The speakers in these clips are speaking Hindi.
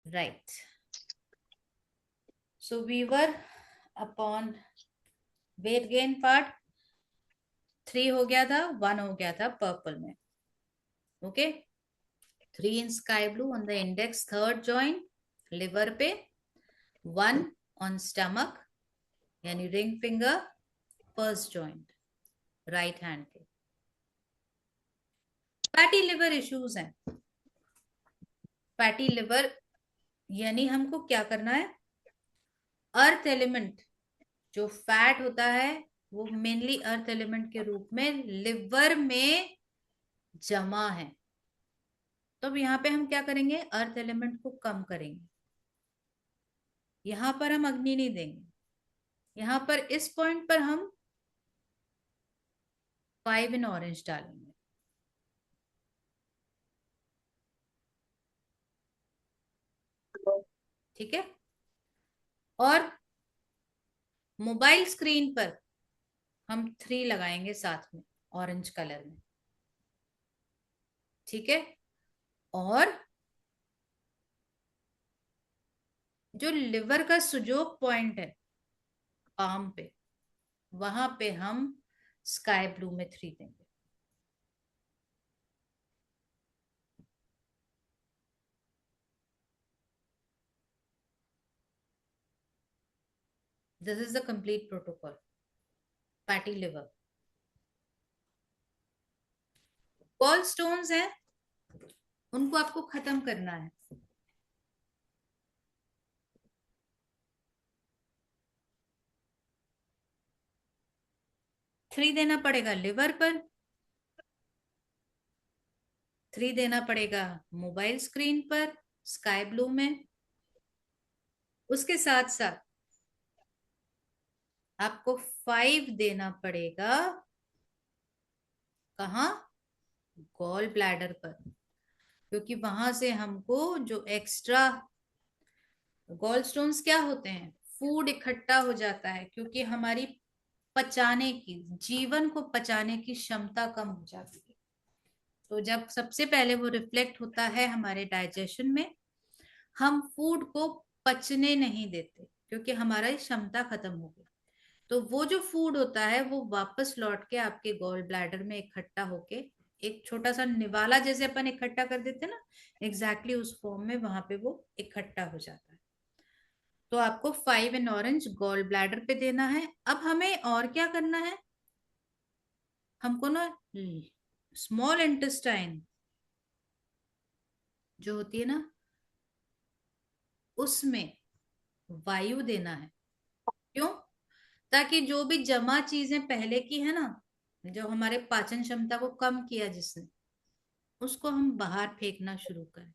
Right. So we were upon weight gain part, 3 हो गया था, 1 हो गया था पर्पल में। Okay, 3 in sky blue on the index third joint liver पे, 1 ऑन स्टमक यानी ring finger first joint right hand पे। फैटी लिवर इश्यूज हैं। फैटी लिवर यानी हमको क्या करना है, अर्थ एलिमेंट जो फैट होता है वो मेनली अर्थ एलिमेंट के रूप में लिवर में जमा है। तो अब यहाँ पे हम क्या करेंगे, अर्थ एलिमेंट को कम करेंगे। यहां पर हम अग्नि नहीं देंगे, यहां पर इस पॉइंट पर हम 5 इन ऑरेंज डालेंगे। ठीक है, और मोबाइल स्क्रीन पर हम 3 लगाएंगे साथ में ऑरेंज कलर में। ठीक है, और जो लिवर का सुजोग पॉइंट है पाम पे, वहां पे हम स्काई ब्लू में 3 देंगे। This is the complete protocol. Fatty liver, gallstones हैं, उनको आपको खत्म करना है। 3 देना पड़ेगा लिवर पर, 3 देना पड़ेगा मोबाइल स्क्रीन पर स्काई ब्लू में। उसके साथ साथ आपको 5 देना पड़ेगा कहाँ, गॉल ब्लैडर पर, क्योंकि वहां से हमको जो एक्स्ट्रा गॉल स्टोन्स क्या होते हैं, फूड इकट्ठा हो जाता है, क्योंकि हमारी पचाने की, जीवन को पचाने की क्षमता कम हो जाती है। तो जब सबसे पहले वो रिफ्लेक्ट होता है हमारे डाइजेशन में, हम फूड को पचने नहीं देते क्योंकि हमारी क्षमता खत्म हो गई। तो वो जो फूड होता है वो वापस लौट के आपके गॉल ब्लैडर में इकट्ठा होके एक छोटा सा निवाला जैसे अपन इकट्ठा कर देते हैं ना, एग्जैक्टली उस फॉर्म में वहां पे वो इकट्ठा हो जाता है। तो आपको 5 इन ऑरेंज गॉल ब्लैडर पे देना है। अब हमें और क्या करना है, हमको ना स्मॉल इंटेस्टाइन जो होती है ना, उसमें वायु देना है। क्यों, ताकि जो भी जमा चीजें पहले की है ना, जो हमारे पाचन क्षमता को कम किया जिसने, उसको हम बाहर फेंकना शुरू करें।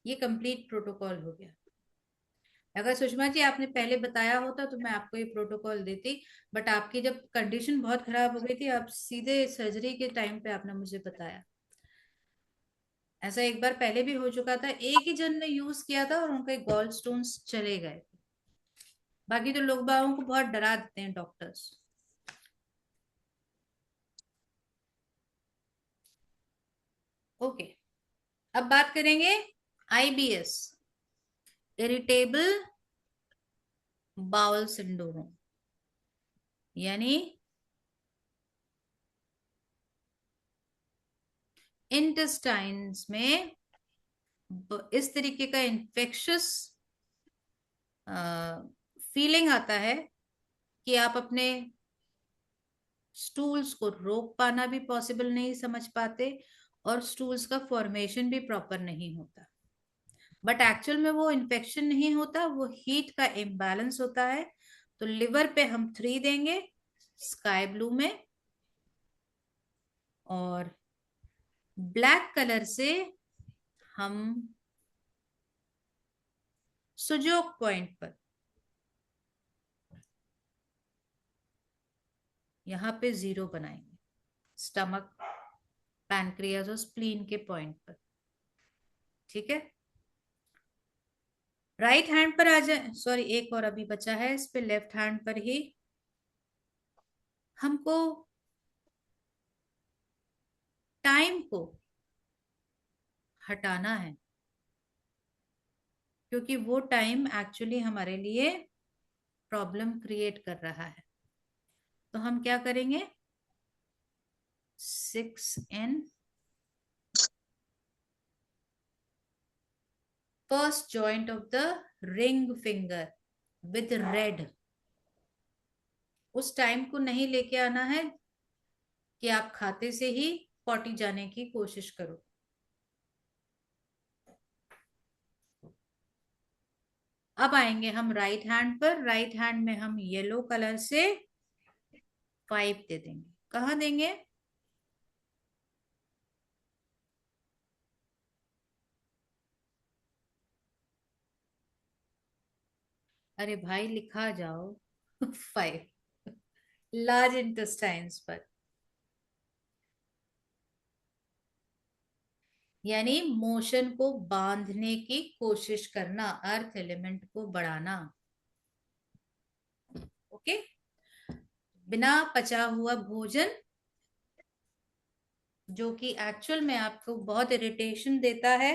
ये कंप्लीट प्रोटोकॉल हो गया। अगर सुषमा जी आपने पहले बताया होता तो मैं आपको ये प्रोटोकॉल देती, बट आपकी जब कंडीशन बहुत खराब हो गई थी, आप सीधे सर्जरी के टाइम पे आपने मुझे बताया। ऐसा एक बार पहले भी हो चुका था, एक ही जन ने यूज किया था और उनके गॉल स्टोन्स चले गए। बाकी तो लोग बागों को बहुत डरा देते हैं डॉक्टर्स। ओके, अब बात करेंगे आईबीएस, इरिटेबल बाउल सिंड्रोम, यानी इंटेस्टाइन्स में इस तरीके का इन्फेक्शियस फीलिंग आता है कि आप अपने स्टूल्स को रोक पाना भी पॉसिबल नहीं समझ पाते, और स्टूल्स का फॉर्मेशन भी प्रॉपर नहीं होता। बट एक्चुअल में वो इन्फेक्शन नहीं होता, वो हीट का इम्बैलेंस होता है। तो लिवर पे हम 3 देंगे स्काई ब्लू में, और ब्लैक कलर से हम सुजोग पॉइंट पर यहाँ पे 0 बनाएंगे, स्टमक, पैनक्रियास और स्प्लीन के पॉइंट पर। ठीक है, राइट हैंड पर आ जाए, सॉरी एक और अभी बचा है इस पे, लेफ्ट हैंड पर ही हमको टाइम को हटाना है, क्योंकि वो टाइम एक्चुअली हमारे लिए प्रॉब्लम क्रिएट कर रहा है। तो हम क्या करेंगे, 6n first joint of the ring finger with red. उस टाइम को नहीं लेके आना है कि आप खाते से ही पॉटी जाने की कोशिश करो। अब आएंगे हम राइट हैंड पर। राइट हैंड में हम येलो कलर से 5 दे देंगे। कहाँ देंगे, अरे भाई लिखा जाओ 5 लार्ज इंटेस्टाइन्स पर, यानी मोशन को बांधने की कोशिश करना, अर्थ एलिमेंट को बढ़ाना। ओके, बिना पचा हुआ भोजन जो कि एक्चुअल में आपको बहुत इरिटेशन देता है,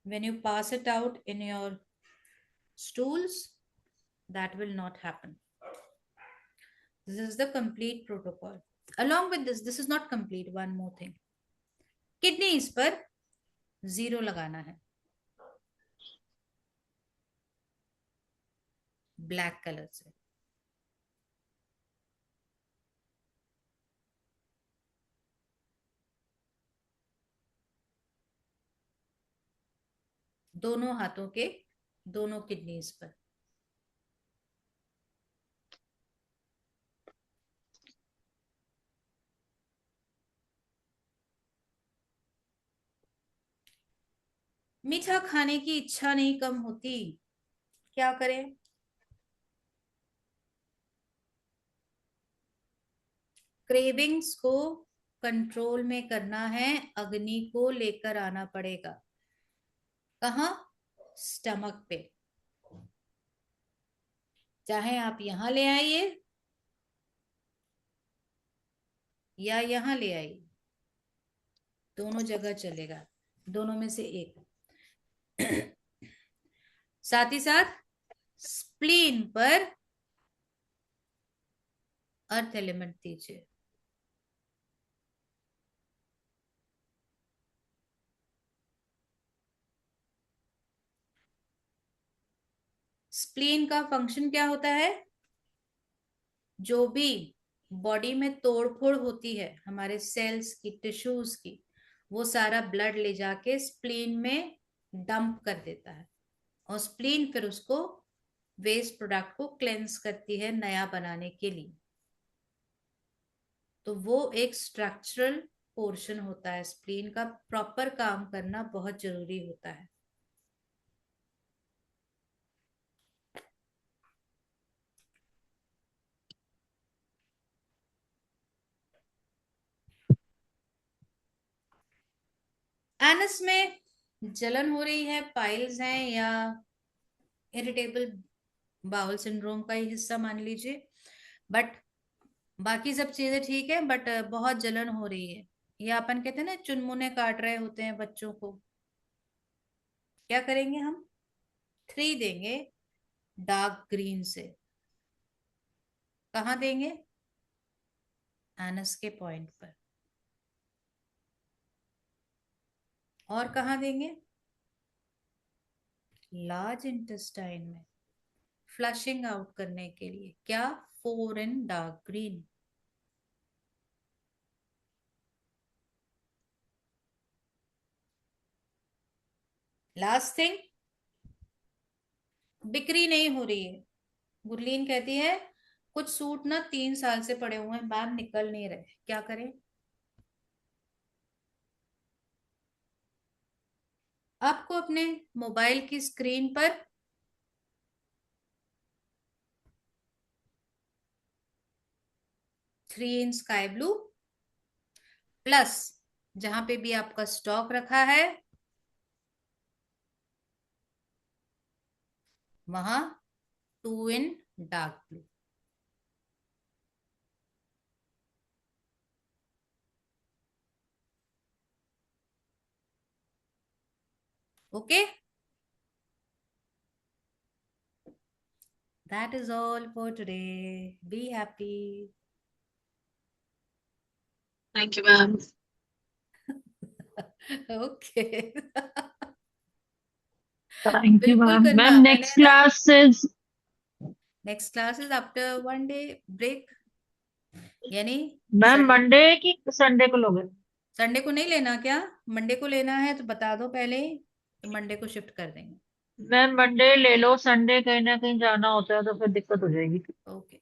when you pass it out in your stools, that will not happen. This is the complete protocol. Along with this is not complete, one more thing, kidneys पर 0 लगाना है ब्लैक कलर से। दोनों हाथों के दोनों किडनीज पर। मीठा खाने की इच्छा नहीं कम होती, क्या करें, क्रेविंग्स को कंट्रोल में करना है, अग्नि को लेकर आना पड़ेगा। कहाँ, स्टमक पे। चाहे आप यहां ले आइए या यहां ले आइए, दोनों जगह चलेगा, दोनों में से एक। साथ ही साथ स्प्लीन पर अर्थ एलिमेंट दीजिए। स्प्लीन का फंक्शन क्या होता है, जो भी बॉडी में तोड़फोड़ होती है हमारे सेल्स की, टिश्यूज की, वो सारा ब्लड ले जाके स्प्लीन में डंप कर देता है, और स्प्लीन फिर उसको वेस्ट प्रोडक्ट को क्लेंस करती है नया बनाने के लिए। तो वो एक स्ट्रक्चरल पोर्शन होता है, स्प्लीन का प्रॉपर काम करना बहुत जरूरी होता है। एनस में जलन हो रही है, पाइल्स हैं, या इरिटेबल बाउल सिंड्रोम का ही हिस्सा मान लीजिए, बट बाकी सब चीजें ठीक है, बट बहुत जलन हो रही है, या अपन कहते हैं ना चुनमुने काट रहे होते हैं बच्चों को, क्या करेंगे हम, 3 देंगे डार्क ग्रीन से। कहाँ देंगे, एनस के पॉइंट पर। और कहाँ देंगे, लार्ज इंटेस्टाइन में, फ्लशिंग आउट करने के लिए। क्या, 4 इन डार्क ग्रीन। लास्ट थिंग, बिक्री नहीं हो रही है, गुरलीन कहती है कुछ सूट ना 3 साल से पड़े हुए हैं मैम, निकल नहीं रहे, क्या करें। आपको अपने मोबाइल की स्क्रीन पर 3 इन स्काई ब्लू प्लस, जहां पे भी आपका स्टॉक रखा है वहां 2 in dark blue. Okay, that is all for today. Be happy. Thank you ma'am. Okay. Thank you बिल्कुल मैम। करना, मैम मैंने नेक्स्ट ना। Class is. Next class is after 1 day break, यानी मैम संडे। मंडे की संडे को लोगे? संडे को नहीं लेना क्या? मंडे को लेना है तो बता दो पहले ही, तो मंडे को शिफ्ट कर देंगे। मैम मंडे ले लो, संडे कहीं ना कहीं जाना होता है तो फिर दिक्कत हो जाएगी। ओके।